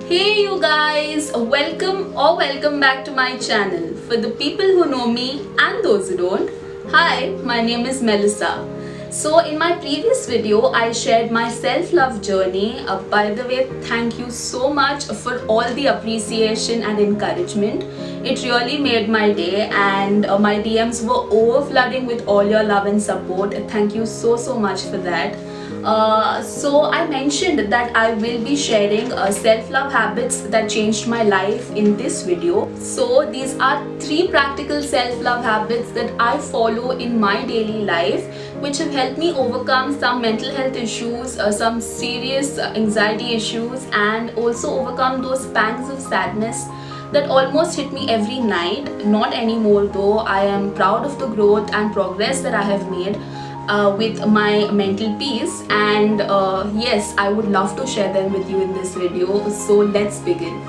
Hey you guys, welcome back to my channel. For the people who know me and those who don't, hi, my name is Melissa. So in my previous video, I shared my self-love journey. By the way, thank you so much for all the appreciation and encouragement. It really made my day and my DMs were overflooding with all your love and support. Thank you so much for that. So I mentioned that I will be sharing self-love habits that changed my life in this video. So these are 3 practical self-love habits that I follow in my daily life, which have helped me overcome some mental health issues, some serious anxiety issues, and also overcome those pangs of sadness that almost hit me every night. Not anymore though. I am proud of the growth and progress that I have made with my mental peace, and yes, I would love to share them with you in this video. So let's begin.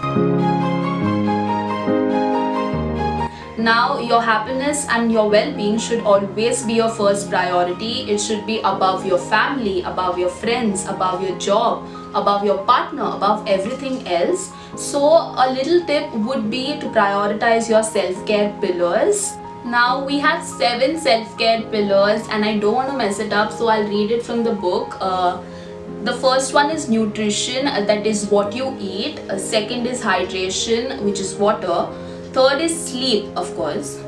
Now, your happiness and your well-being should always be your first priority. It should be above your family, above your friends, above your job, above your partner, above everything else. So a little tip would be to prioritize your self-care pillars. Now we have 7 self-care pillars and I don't want to mess it up, so I'll read it from the book. The first one is nutrition, that is what you eat. Second is hydration, which is water. Third is sleep, of course.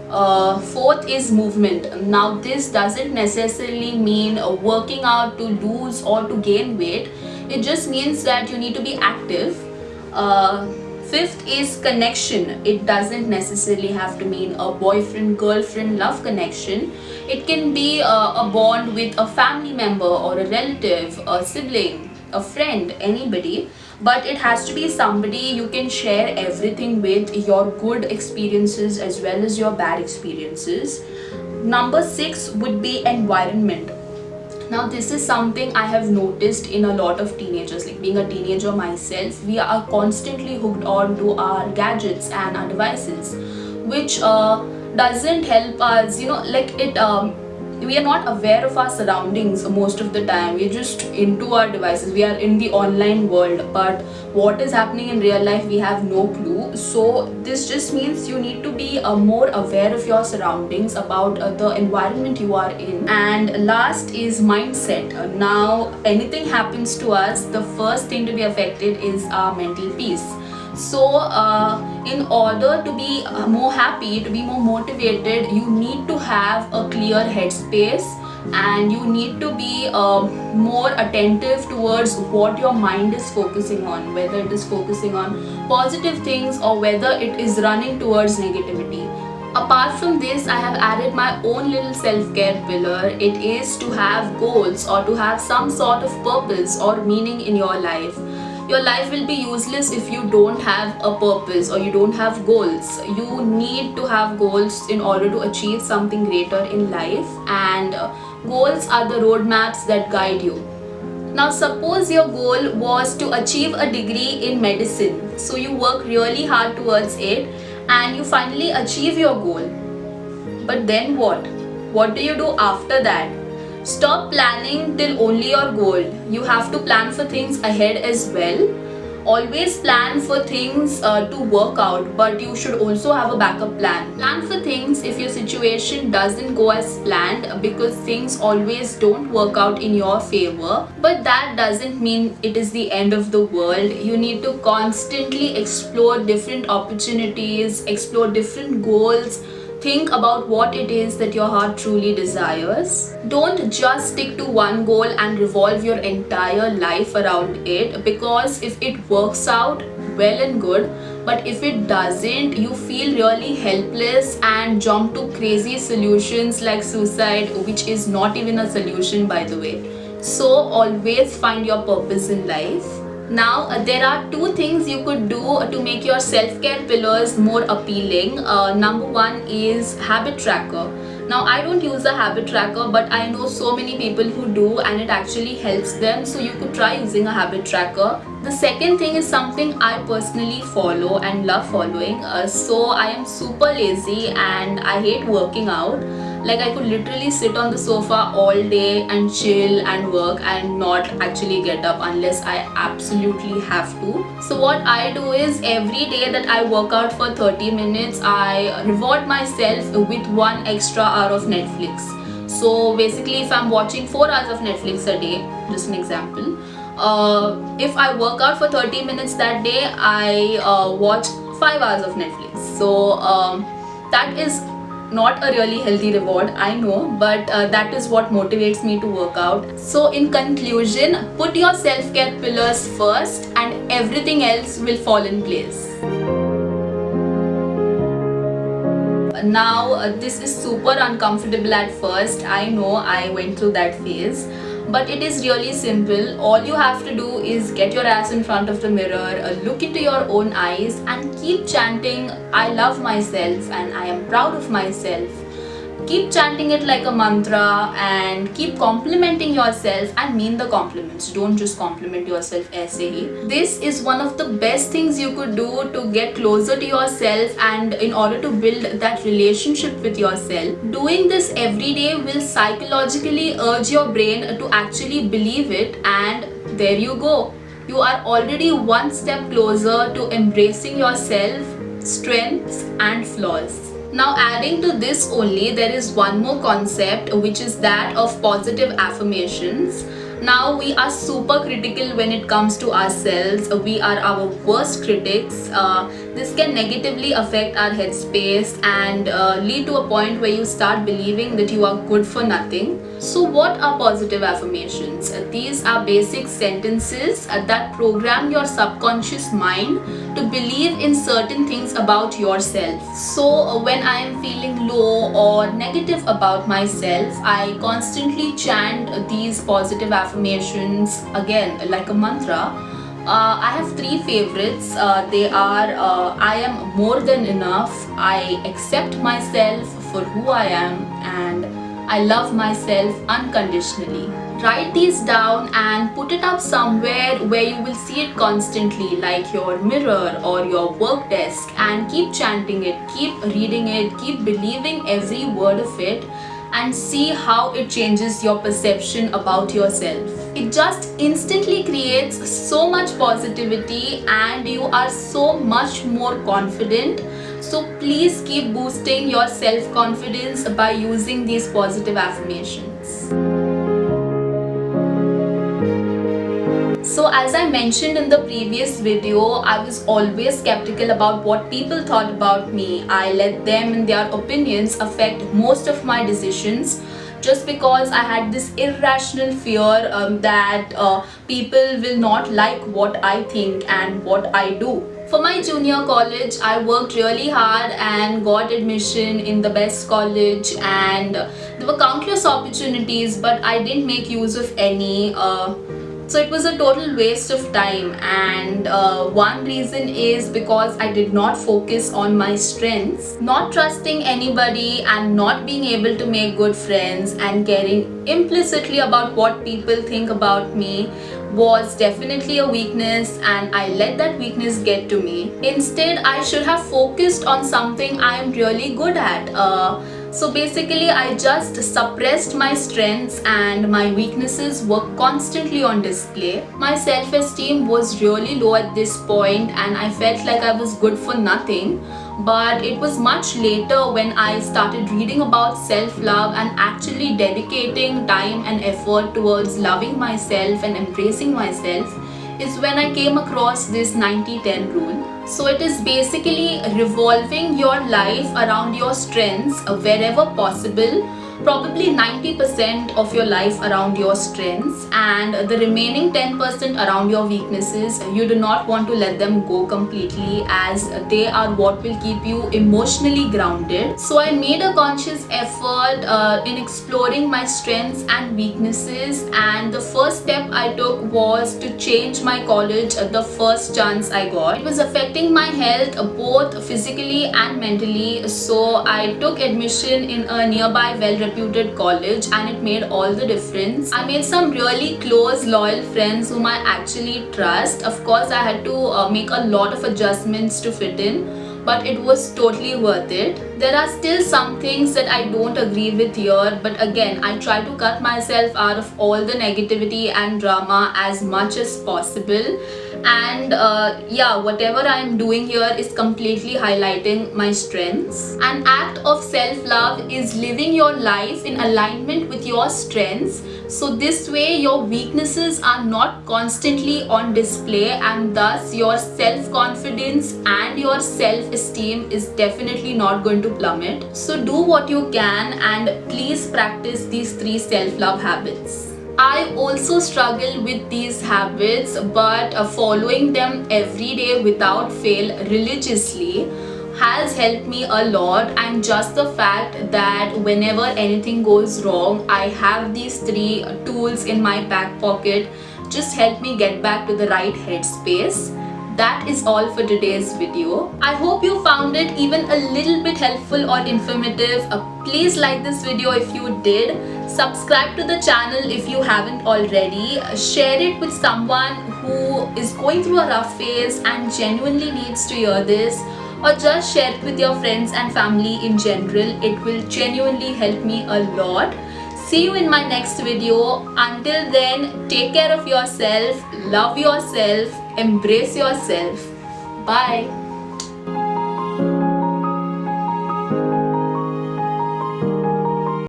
Fourth is movement. Now this doesn't necessarily mean working out to lose or to gain weight. It just means that you need to be active. Fifth is connection. It doesn't necessarily have to mean a boyfriend, girlfriend, love connection. It can be a bond with a family member or a relative, a sibling, a friend, anybody. But it has to be somebody you can share everything with, your good experiences as well as your bad experiences. Number 6 would be environment. Now this is something I have noticed in a lot of teenagers. Like being a teenager myself, we are constantly hooked on to our gadgets and our devices, which doesn't help us, we are not aware of our surroundings most of the time. We're just into our devices. We are in the online world, but what is happening in real life, we have no clue. So this just means you need to be more aware of your surroundings, about the environment you are in. And last is mindset. Now anything happens to us, the first thing to be affected is our mental peace. So in order to be more happy, to be more motivated, you need to have a clear headspace, and you need to be more attentive towards what your mind is focusing on, whether it is focusing on positive things or whether it is running towards negativity. Apart from this, I have added my own little self-care pillar. It is to have goals or to have some sort of purpose or meaning in your life. Your life will be useless if you don't have a purpose or you don't have goals. You need to have goals in order to achieve something greater in life, and goals are the roadmaps that guide you. Now suppose your goal was to achieve a degree in medicine. So you work really hard towards it and you finally achieve your goal. But then what? What do you do after that? Stop planning till only your goal. You have to plan for things ahead as well. Always plan for things to work out, but you should also have a backup plan. Plan for things if your situation doesn't go as planned, because things always don't work out in your favor. But that doesn't mean it is the end of the world. You need to constantly explore different opportunities, explore different goals. Think about what it is that your heart truly desires. Don't just stick to one goal and revolve your entire life around it, because if it works out, well and good, but if it doesn't, you feel really helpless and jump to crazy solutions like suicide, which is not even a solution, by the way. So always find your purpose in life. Now there are 2 things you could do to make your self-care pillars more appealing. Number 1 is habit tracker. Now I don't use a habit tracker, but I know so many people who do, and it actually helps them. So you could try using a habit tracker. The second thing is something I personally follow and love following. So I am super lazy and I hate working out. Like I could literally sit on the sofa all day and chill and work and not actually get up unless I absolutely have to. So what I do is every day that I work out for 30 minutes, I reward myself with 1 extra hour of Netflix. So basically, if I'm watching 4 hours of Netflix a day, just an example, if I work out for 30 minutes that day, I watch 5 hours of Netflix. So that is not a really healthy reward, I know, but that is what motivates me to work out. So in conclusion, put your self-care pillars first and everything else will fall in place. Now this is super uncomfortable at first, I know, I went through that phase, but it is really simple. All you have to do is get your ass in front of the mirror, look into your own eyes and keep chanting, I love myself and I am proud of myself. Keep chanting it like a mantra and keep complimenting yourself and mean the compliments. Don't just compliment yourself essay. This is one of the best things you could do to get closer to yourself and in order to build that relationship with yourself. Doing this every day will psychologically urge your brain to actually believe it, and there you go. You are already one step closer to embracing yourself, strengths and flaws. Now adding to this only, there is one more concept, which is that of positive affirmations. Now we are super critical when it comes to ourselves. We are our worst critics. This can negatively affect our headspace and lead to a point where you start believing that you are good for nothing. So what are positive affirmations? These are basic sentences that program your subconscious mind to believe in certain things about yourself. So when I am feeling low or negative about myself, I constantly chant these positive affirmations again like a mantra. I have 3 favorites. They are I am more than enough, I accept myself for who I am, and I love myself unconditionally. Write these down and put it up somewhere where you will see it constantly, like your mirror or your work desk, and keep chanting it, keep reading it, keep believing every word of it, and see how it changes your perception about yourself. It just instantly creates so much positivity and you are so much more confident. So please keep boosting your self-confidence by using these positive affirmations. So as I mentioned in the previous video, I was always skeptical about what people thought about me. I let them and their opinions affect most of my decisions just because I had this irrational fear that people will not like what I think and what I do. For my junior college, I worked really hard and got admission in the best college, and there were countless opportunities, but I didn't make use of any. So it was a total waste of time, and one reason is because I did not focus on my strengths. Not trusting anybody and not being able to make good friends and caring implicitly about what people think about me was definitely a weakness, and I let that weakness get to me. Instead, I should have focused on something I am really good at. So basically, I just suppressed my strengths and my weaknesses were constantly on display. My self-esteem was really low at this point and I felt like I was good for nothing. But it was much later when I started reading about self-love and actually dedicating time and effort towards loving myself and embracing myself is when I came across this 90-10 rule. So it is basically revolving your life around your strengths wherever possible, probably 90% of your life around your strengths, and the remaining 10% around your weaknesses. You do not want to let them go completely, as they are what will keep you emotionally grounded. So I made a conscious effort in exploring my strengths and weaknesses, and the first step I took was to change my college the first chance I got. It was affecting my health both physically and mentally, so I took admission in a nearby well-reputed college, and it made all the difference. I made some really close, loyal friends whom I actually trust. Of course, I had to make a lot of adjustments to fit in, but it was totally worth it. There are still some things that I don't agree with here, but again, I try to cut myself out of all the negativity and drama as much as possible. And yeah, whatever I am doing here is completely highlighting my strengths. An act of self-love is living your life in alignment with your strengths, so this way your weaknesses are not constantly on display, and thus your self-confidence and your self-esteem is definitely not going to plummet. So do what you can and please practice these 3 self-love habits. I also struggle with these habits, but following them every day without fail religiously has helped me a lot. And just the fact that whenever anything goes wrong, I have these 3 tools in my back pocket just help me get back to the right headspace. That is all for today's video. I hope you found it even a little bit helpful or informative. Please like this video if you did. Subscribe to the channel if you haven't already. Share it with someone who is going through a rough phase and genuinely needs to hear this. Or just share it with your friends and family in general. It will genuinely help me a lot. See you in my next video. Until then, take care of yourself, love yourself, embrace yourself. Bye.